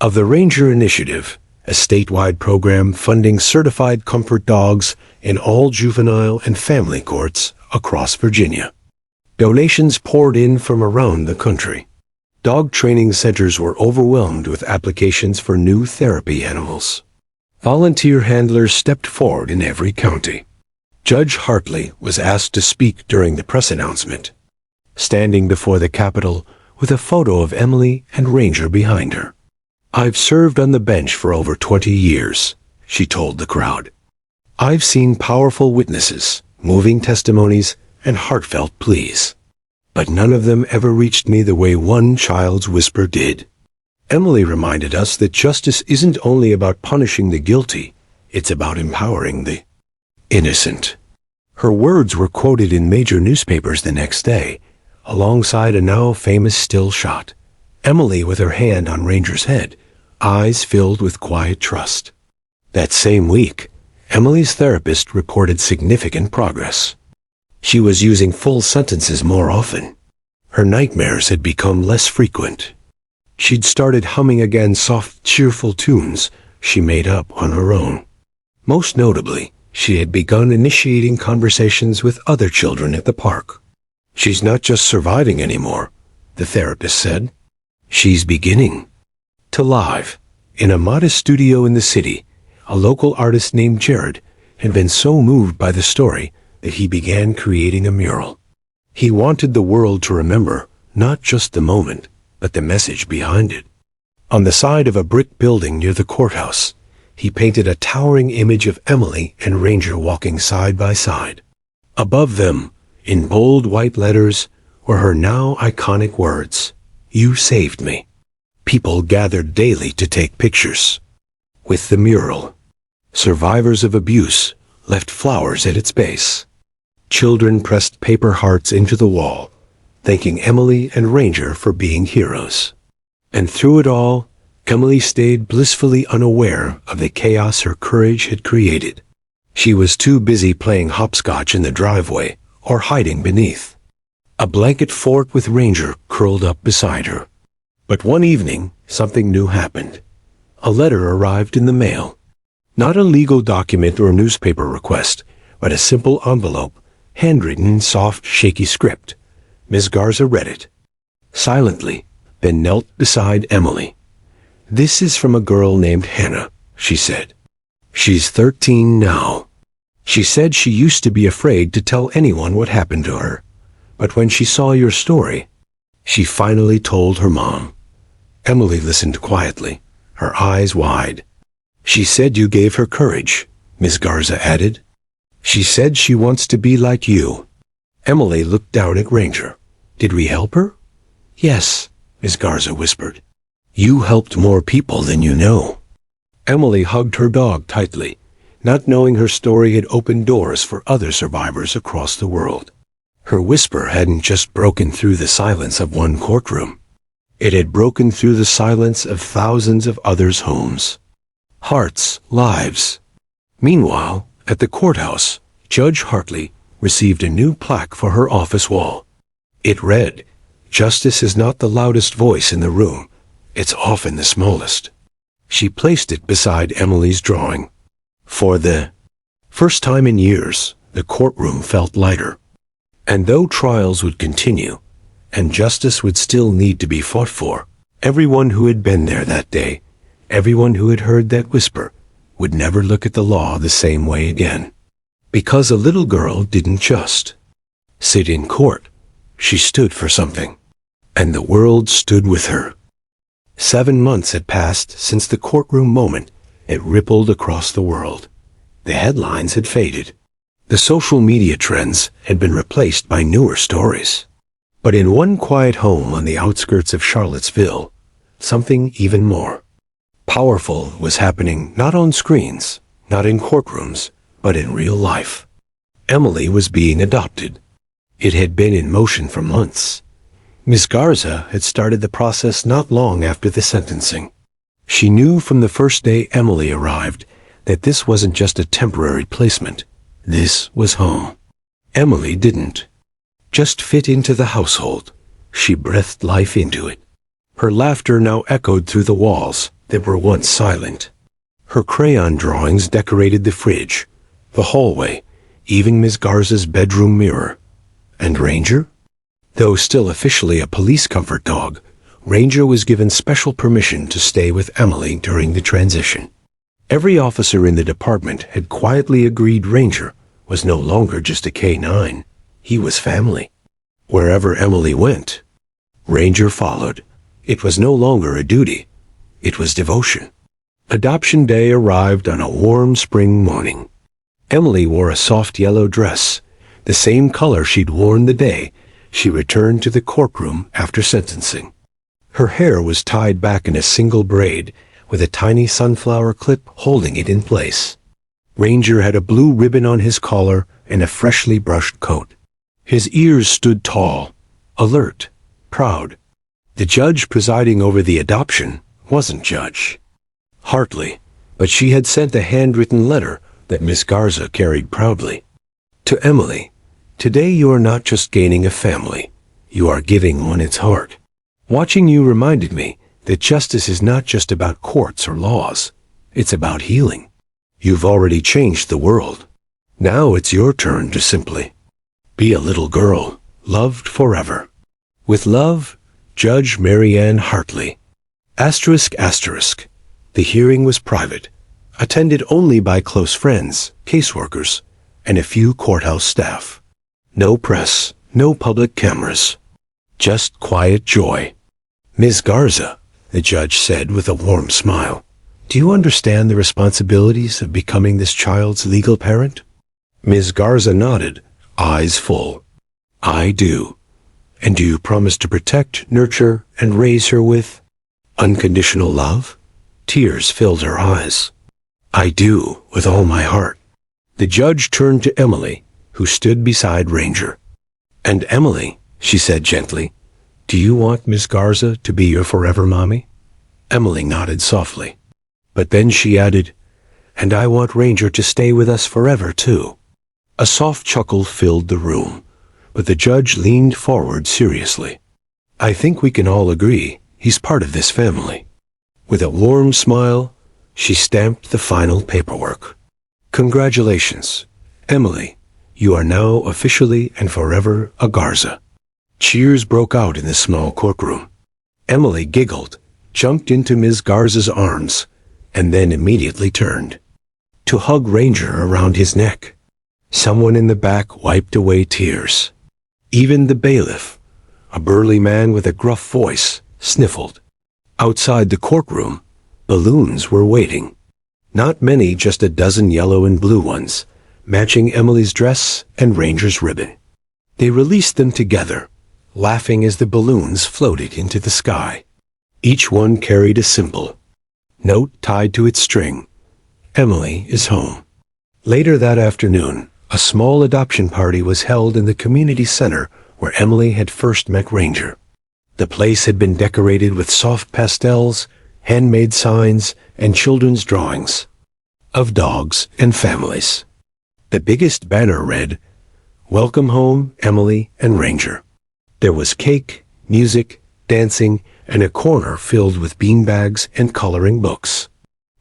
of the Ranger Initiative, a statewide program funding certified comfort dogs in all juvenile and family courts across Virginia. Donations poured in from around the country. Dog training centers were overwhelmed with applications for new therapy animals. Volunteer handlers stepped forward in every county. Judge Hartley was asked to speak during the press announcement, standing before the Capitol with a photo of Emily and Ranger behind her. "I've served on the bench for over 20 years, she told the crowd. "I've seen powerful witnesses, moving testimonies, and heartfelt pleas. But none of them ever reached me the way one child's whisper did." Emily reminded us that justice isn't only about punishing the guilty, it's about empowering the innocent. Her words were quoted in major newspapers the next day, alongside a now famous still shot. Emily with her hand on Ranger's head, eyes filled with quiet trust. That same week, Emily's therapist reported significant progress. She was using full sentences more often. Her nightmares had become less frequent. She'd started humming again soft, cheerful tunes she made up on her own. Most notably, she had begun initiating conversations with other children at the park. "She's not just surviving anymore," the therapist said. "She's beginning to live." In a modest studio in the city, a local artist named Jared had been so moved by the story that he began creating a mural. He wanted the world to remember not just the moment, but the message behind it. On the side of a brick building near the courthouse, he painted a towering image of Emily and Ranger walking side by side. Above them, in bold white letters, were her now iconic words, "You saved me." People gathered daily to take pictures with the mural. Survivors of abuse left flowers at its base. Children pressed paper hearts into the wall, thanking Emily and Ranger for being heroes. And through it all, Emily stayed blissfully unaware of the chaos her courage had created. She was too busy playing hopscotch in the driveway or hiding beneath a blanket fort with Ranger curled up beside her. But one evening, something new happened. A letter arrived in the mail. Not a legal document or newspaper request, but a simple envelope, handwritten in soft, shaky script. Miss Garza read it silently, then knelt beside Emily. "This is from a girl named Hannah," she said. "She's 13 now. She said she used to be afraid to tell anyone what happened to her. But when she saw your story, she finally told her mom." Emily listened quietly, her eyes wide. "She said you gave her courage," Miss Garza added. "She said she wants to be like you." Emily looked down at Ranger. "Did we help her?" "Yes," Miss Garza whispered. "You helped more people than you know." Emily hugged her dog tightly, not knowing her story had opened doors for other survivors across the world. Her whisper hadn't just broken through the silence of one courtroom. It had broken through the silence of thousands of others' homes. Hearts, lives. Meanwhile, at the courthouse, Judge Hartley received a new plaque for her office wall. It read, "Justice is not the loudest voice in the room. It's often the smallest." She placed it beside Emily's drawing. For the first time in years, the courtroom felt lighter. And though trials would continue, and justice would still need to be fought for, everyone who had been there that day, everyone who had heard that whisper, would never look at the law the same way again. Because a little girl didn't just sit in court. She stood for something. And the world stood with her. 7 months had passed since the courtroom moment. It rippled across the world. The headlines had faded. The social media trends had been replaced by newer stories. But in one quiet home on the outskirts of Charlottesville, something even more powerful was happening, not on screens, not in courtrooms, but in real life. Emily was being adopted. It had been in motion for months. Miss Garza had started the process not long after the sentencing. She knew from the first day Emily arrived that this wasn't just a temporary placement. This was home. Emily didn't just fit into the household. She breathed life into it. Her laughter now echoed through the walls that were once silent. Her crayon drawings decorated the fridge, the hallway, even Miss Garza's bedroom mirror. And Ranger? Though still officially a police comfort dog, Ranger was given special permission to stay with Emily during the transition. Every officer in the department had quietly agreed Ranger was no longer just a K-9. He was family. Wherever Emily went, Ranger followed. It was no longer a duty. It was devotion. Adoption day arrived on a warm spring morning. Emily wore a soft yellow dress, the same color she'd worn the day she returned to the courtroom after sentencing. Her hair was tied back in a single braid, with a tiny sunflower clip holding it in place. Ranger had a blue ribbon on his collar and a freshly brushed coat. His ears stood tall, alert, proud. The judge presiding over the adoption wasn't Judge Hartley, but she had sent a handwritten letter that Miss Garza carried proudly. To Emily, today you are not just gaining a family, you are giving one its heart. Watching you reminded me that justice is not just about courts or laws, it's about healing. You've already changed the world. Now it's your turn to simply be a little girl, loved forever. With love, Judge Marianne Hartley. ***. The hearing was private, attended only by close friends, caseworkers, and a few courthouse staff. No press, no public cameras. Just quiet joy. Ms. Garza, the judge said with a warm smile, do you understand the responsibilities of becoming this child's legal parent? Ms. Garza nodded, eyes full. I do. And do you promise to protect, nurture, and raise her with unconditional love? Tears filled her eyes. I do, with all my heart. The judge turned to Emily, who stood beside Ranger. And Emily, she said gently, do you want Miss Garza to be your forever mommy? Emily nodded softly. But then she added, and I want Ranger to stay with us forever, too. A soft chuckle filled the room, but the judge leaned forward seriously. I think we can all agree he's part of this family. With a warm smile, she stamped the final paperwork. Congratulations, Emily. You are now officially and forever a Garza. Cheers broke out in the small courtroom. Emily giggled, jumped into Ms. Garza's arms, and then immediately turned to hug Ranger around his neck. Someone in the back wiped away tears. Even the bailiff, a burly man with a gruff voice, sniffled. Outside the courtroom, balloons were waiting. Not many, just a dozen yellow and blue ones, matching Emily's dress and Ranger's ribbon. They released them together, laughing as the balloons floated into the sky. Each one carried a symbol, note tied to its string. Emily is home. Later that afternoon, a small adoption party was held in the community center where Emily had first met Ranger. The place had been decorated with soft pastels, handmade signs, and children's drawings of dogs and families. The biggest banner read, "Welcome home, Emily and Ranger." There was cake, music, dancing, and a corner filled with beanbags and coloring books.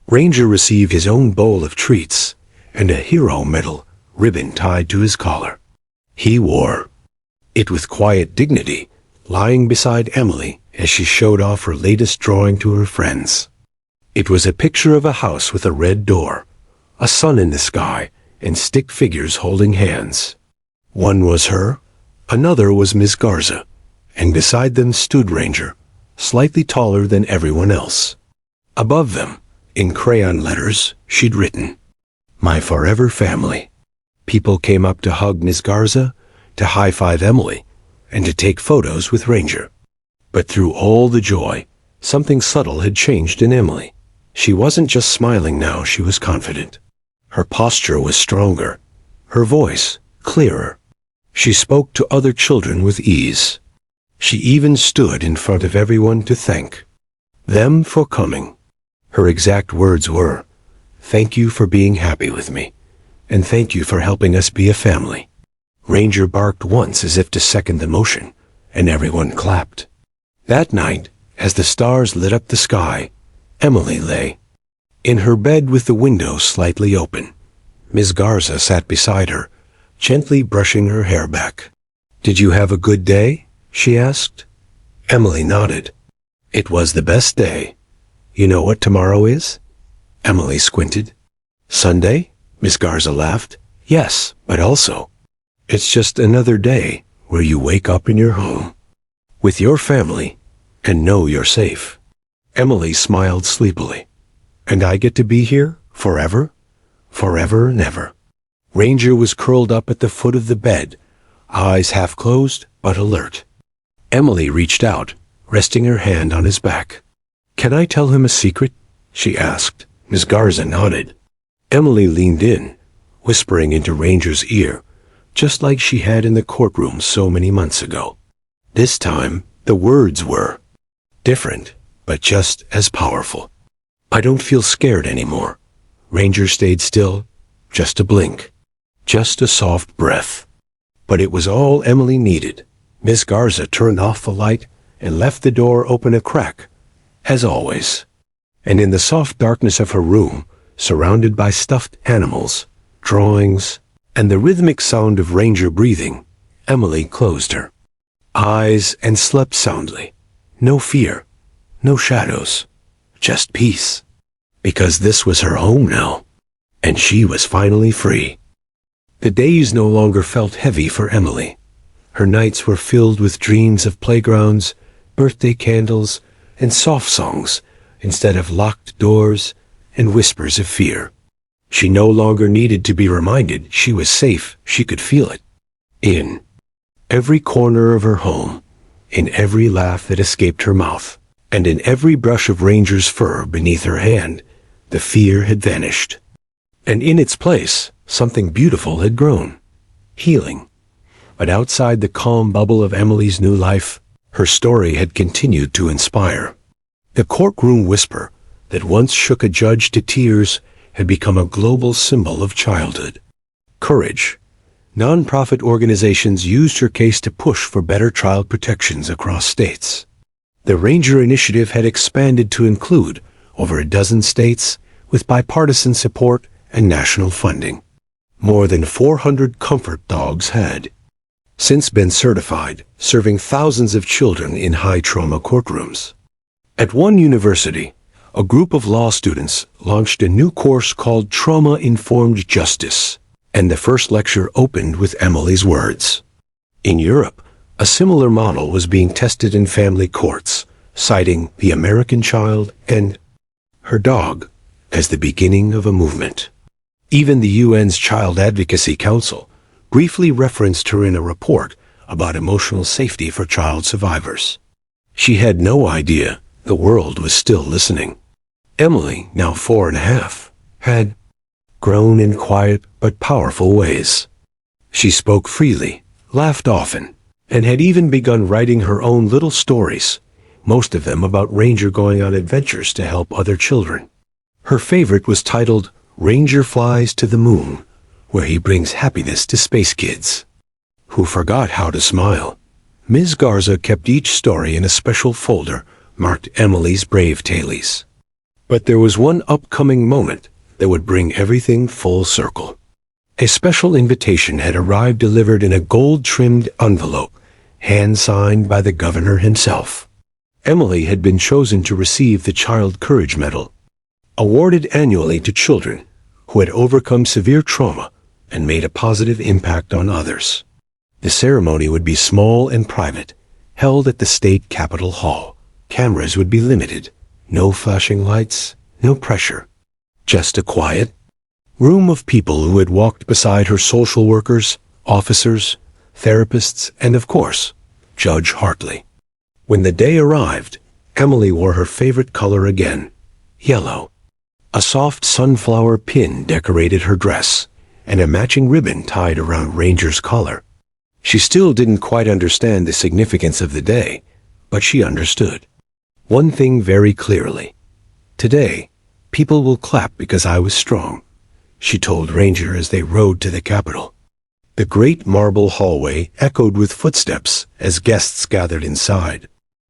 Ranger received his own bowl of treats and a hero medal ribbon tied to his collar. He wore it with quiet dignity, lying beside Emily as she showed off her latest drawing to her friends. It was a picture of a house with a red door, a sun in the sky, and stick figures holding hands. One was her, another was Miss Garza, and beside them stood Ranger, slightly taller than everyone else. Above them, in crayon letters, she'd written, "My forever family." People came up to hug Miss Garza, to high-five Emily, and to take photos with Ranger. But through all the joy, something subtle had changed in Emily. She wasn't just smiling now, she was confident. Her posture was stronger, her voice clearer. She spoke to other children with ease. She even stood in front of everyone to thank them for coming. Her exact words were, "Thank you for being happy with me, and thank you for helping us be a family." Ranger barked once as if to second the motion, and everyone clapped. That night, as the stars lit up the sky, Emily lay in her bed with the window slightly open. Miss Garza sat beside her, gently brushing her hair back. "Did you have a good day?" she asked. Emily nodded. "It was the best day. You know what tomorrow is?" Emily squinted. "Sunday?" Miss Garza laughed. "Yes, but also, it's just another day where you wake up in your home, with your family, and know you're safe." Emily smiled sleepily. "And I get to be here forever? Forever and ever." Ranger was curled up at the foot of the bed, eyes half closed but alert. Emily reached out, resting her hand on his back. "Can I tell him a secret?" she asked. Miss Garza nodded. Emily leaned in, whispering into Ranger's ear, just like she had in the courtroom so many months ago. This time, the words were different, but just as powerful. "I don't feel scared anymore." Ranger stayed still, just a blink, just a soft breath. But it was all Emily needed. Miss Garza turned off the light and left the door open a crack, as always. And in the soft darkness of her room, surrounded by stuffed animals, drawings, and the rhythmic sound of Ranger breathing, Emily closed her eyes and slept soundly. No fear, no shadows, just peace. Because this was her home now, and she was finally free. The days no longer felt heavy for Emily. Her nights were filled with dreams of playgrounds, birthday candles, and soft songs, instead of locked doors and whispers of fear. She no longer needed to be reminded she was safe. She could feel it. In every corner of her home, in every laugh that escaped her mouth, and in every brush of Ranger's fur beneath her hand, the fear had vanished. And in its place, something beautiful had grown. Healing. But outside the calm bubble of Emily's new life, her story had continued to inspire. The courtroom whisper that once shook a judge to tears had become a global symbol of childhood. Courage. Non-profit organizations used her case to push for better child protections across states. The Ranger Initiative had expanded to include over a dozen states with bipartisan support and national funding. More than 400 comfort dogs had since been certified, serving thousands of children in high-trauma courtrooms. At one university, a group of law students launched a new course called Trauma-Informed Justice, and the first lecture opened with Emily's words. In Europe, a similar model was being tested in family courts, citing the American child and her dog as the beginning of a movement. Even the UN's Child Advocacy Council briefly referenced her in a report about emotional safety for child survivors. She had no idea the world was still listening. Emily, now 4.5, had grown in quiet but powerful ways. She spoke freely, laughed often, and had even begun writing her own little stories, most of them about Ranger going on adventures to help other children. Her favorite was titled Ranger Flies to the Moon, where he brings happiness to space kids who forgot how to smile. Ms. Garza kept each story in a special folder marked Emily's Brave Tailies. But there was one upcoming moment that would bring everything full circle. A special invitation had arrived delivered in a gold-trimmed envelope, hand-signed by the governor himself. Emily had been chosen to receive the Child Courage Medal, awarded annually to children who had overcome severe trauma and made a positive impact on others. The ceremony would be small and private, held at the state capitol hall. Cameras would be limited. No flashing lights, no pressure. Just a quiet room of people who had walked beside her: social workers, officers, therapists, and of course, Judge Hartley. When the day arrived, Emily wore her favorite color again, yellow. A soft sunflower pin decorated her dress, and a matching ribbon tied around Ranger's collar. She still didn't quite understand the significance of the day, but she understood one thing very clearly. Today, people will clap because I was strong, she told Ranger as they rode to the Capitol. The great marble hallway echoed with footsteps as guests gathered inside.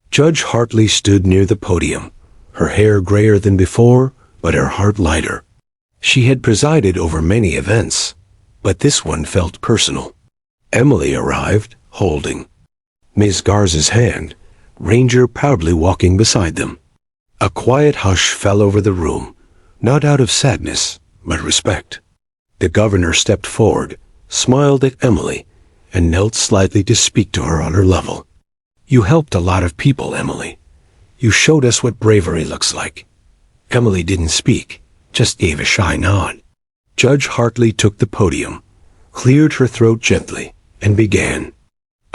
Judge Hartley stood near the podium, her hair grayer than before, but her heart lighter. She had presided over many events, but this one felt personal. Emily arrived, holding Ms. Garza's hand, Ranger proudly walking beside them. A quiet hush fell over the room, not out of sadness, but respect. The governor stepped forward, smiled at Emily, and knelt slightly to speak to her on her level. You helped a lot of people, Emily. You showed us what bravery looks like. Emily didn't speak, just gave a shy nod. Judge Hartley took the podium, cleared her throat gently, and began.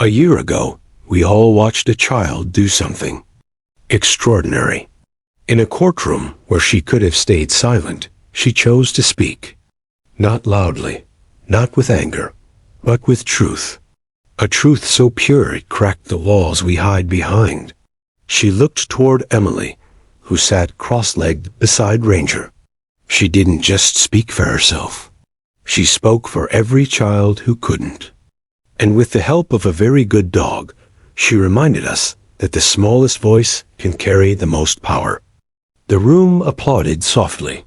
A year ago, we all watched a child do something extraordinary. In a courtroom where she could have stayed silent, she chose to speak. Not loudly, not with anger, but with truth. A truth so pure it cracked the walls we hide behind. She looked toward Emily, who sat cross-legged beside Ranger. She didn't just speak for herself. She spoke for every child who couldn't. And with the help of a very good dog, she reminded us that the smallest voice can carry the most power. The room applauded softly.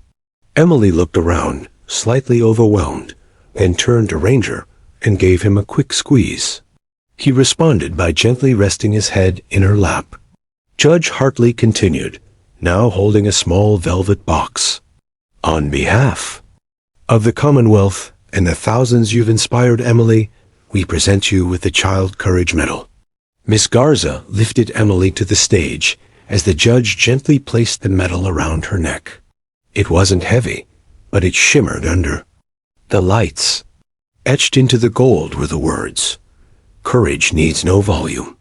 Emily looked around, slightly overwhelmed, then turned to Ranger and gave him a quick squeeze. He responded by gently resting his head in her lap. Judge Hartley continued, now holding a small velvet box. On behalf of the Commonwealth and the thousands you've inspired, Emily, we present you with the Child Courage Medal. Miss Garza lifted Emily to the stage as the judge gently placed the medal around her neck. It wasn't heavy, but it shimmered under the lights. Etched into the gold were the words, "Courage needs no volume."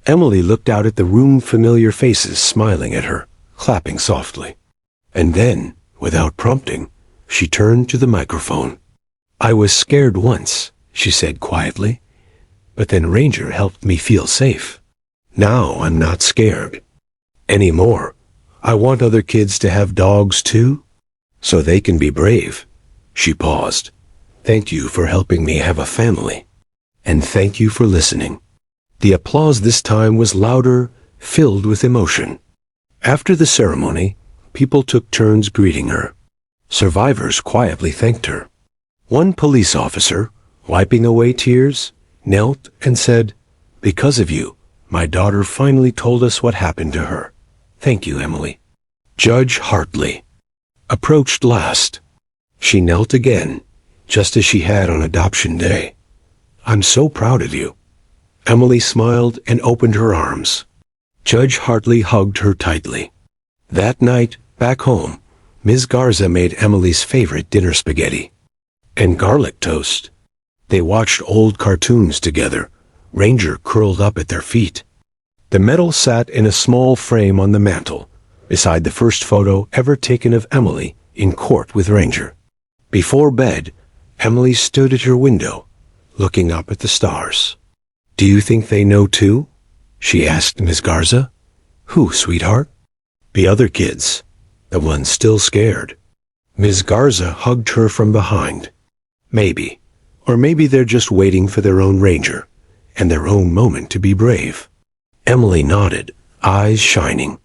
Emily looked out at the room, familiar faces smiling at her, clapping softly. And then, without prompting, she turned to the microphone. I was scared once, she said quietly, but then Ranger helped me feel safe. Now I'm not scared anymore. I want other kids to have dogs too, so they can be brave. She paused. Thank you for helping me have a family. And thank you for listening. The applause this time was louder, filled with emotion. After the ceremony, people took turns greeting her. Survivors quietly thanked her. One police officer, wiping away tears, knelt and said, "Because of you, my daughter finally told us what happened to her. Thank you, Emily." Judge Hartley approached last. She knelt again, just as she had on adoption day. I'm so proud of you. Emily smiled and opened her arms. Judge Hartley hugged her tightly. That night, back home, Ms. Garza made Emily's favorite dinner spaghetti and garlic toast. They watched old cartoons together, Ranger curled up at their feet. The medal sat in a small frame on the mantel, beside the first photo ever taken of Emily in court with Ranger. Before bed, Emily stood at her window, looking up at the stars. "Do you think they know too?" she asked Miss Garza. "Who, sweetheart?" "The other kids. The ones still scared." Miss Garza hugged her from behind. "Maybe. Or maybe they're just waiting for their own ranger, and their own moment to be brave." Emily nodded, eyes shining.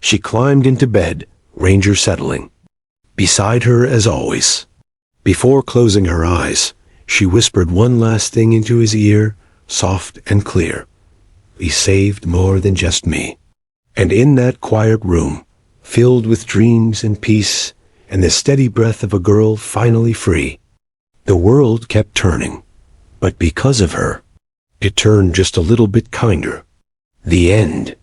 She climbed into bed, Ranger settling beside her as always. Before closing her eyes, she whispered one last thing into his ear, soft and clear. "He saved more than just me." And in that quiet room, filled with dreams and peace, and the steady breath of a girl finally free, the world kept turning. But because of her, it turned just a little bit kinder. The end.